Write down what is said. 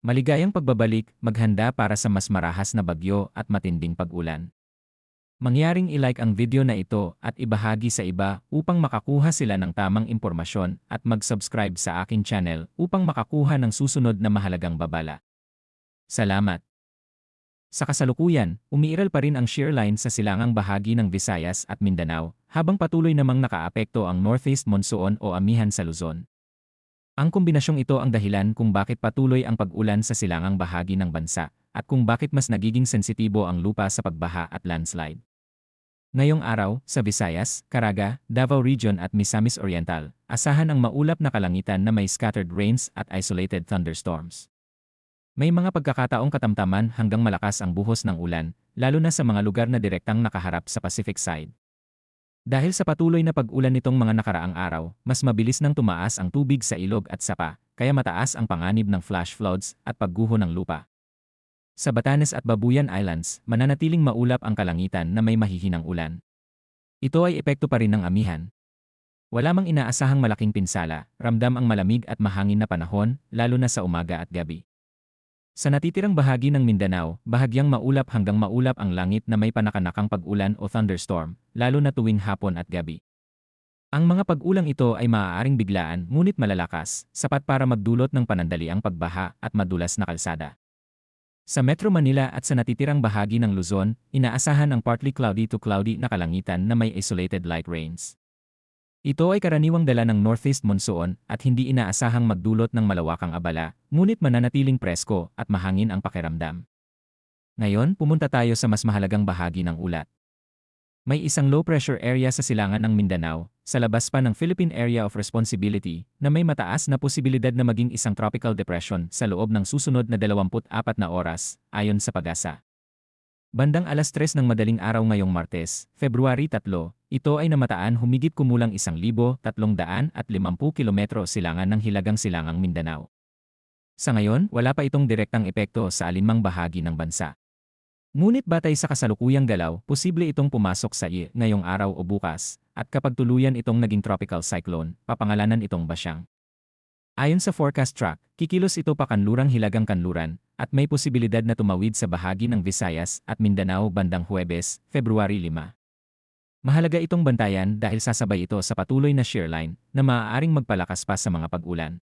Maligayang pagbabalik, maghanda para sa mas marahas na bagyo at matinding pag-ulan. Mangyaring i-like ang video na ito at ibahagi sa iba upang makakuha sila ng tamang impormasyon at mag-subscribe sa aking channel upang makakuha ng susunod na mahalagang babala. Salamat! Sa kasalukuyan, umiiral pa rin ang shear line sa silangang bahagi ng Visayas at Mindanao, habang patuloy namang nakaapekto ang northeast monsoon o amihan sa Luzon. Ang kombinasyong ito ang dahilan kung bakit patuloy ang pag-ulan sa silangang bahagi ng bansa, at kung bakit mas nagiging sensitibo ang lupa sa pagbaha at landslide. Ngayong araw, sa Visayas, Caraga, Davao Region at Misamis Oriental, asahan ang maulap na kalangitan na may scattered rains at isolated thunderstorms. May mga pagkakataong katamtaman hanggang malakas ang buhos ng ulan, lalo na sa mga lugar na direktang nakaharap sa Pacific side. Dahil sa patuloy na pag-ulan nitong mga nakaraang araw, mas mabilis nang tumaas ang tubig sa ilog at sapa, kaya mataas ang panganib ng flash floods at pagguho ng lupa. Sa Batanes at Babuyan Islands, mananatiling maulap ang kalangitan na may mahihinang ulan. Ito ay epekto pa rin ng amihan. Wala mang inaasahang malaking pinsala, ramdam ang malamig at mahangin na panahon, lalo na sa umaga at gabi. Sa natitirang bahagi ng Mindanao, bahagyang maulap hanggang maulap ang langit na may panakanakang pag-ulan o thunderstorm, lalo na tuwing hapon at gabi. Ang mga pag-ulang ito ay maaaring biglaan ngunit malalakas, sapat para magdulot ng panandaliang pagbaha at madulas na kalsada. Sa Metro Manila at sa natitirang bahagi ng Luzon, inaasahan ang partly cloudy to cloudy na kalangitan na may isolated light rains. Ito ay karaniwang dala ng northeast monsoon at hindi inaasahang magdulot ng malawakang abala, ngunit mananatiling presko at mahangin ang pakiramdam. Ngayon, pumunta tayo sa mas mahalagang bahagi ng ulat. May isang low-pressure area sa silangan ng Mindanao, sa labas pa ng Philippine Area of Responsibility, na may mataas na posibilidad na maging isang tropical depression sa loob ng susunod na 24 na oras, ayon sa PAGASA. Bandang alas 3 ng madaling araw ngayong Martes, February 3, ito ay namataan humigit kumulang 1,350 kilometro silangan ng Hilagang Silangang Mindanao. Sa ngayon, wala pa itong direktang epekto sa alinmang bahagi ng bansa. Ngunit batay sa kasalukuyang galaw, posible itong pumasok sa ngayong araw o bukas, at kapag tuluyan itong naging tropical cyclone, papangalanan itong Basyang. Ayon sa forecast track, kikilos ito pakanlurang Hilagang Kanluran, at may posibilidad na tumawid sa bahagi ng Visayas at Mindanao bandang Huwebes, February 5. Mahalaga itong bantayan dahil sasabay ito sa patuloy na shear line na maaaring magpalakas pa sa mga pag-ulan.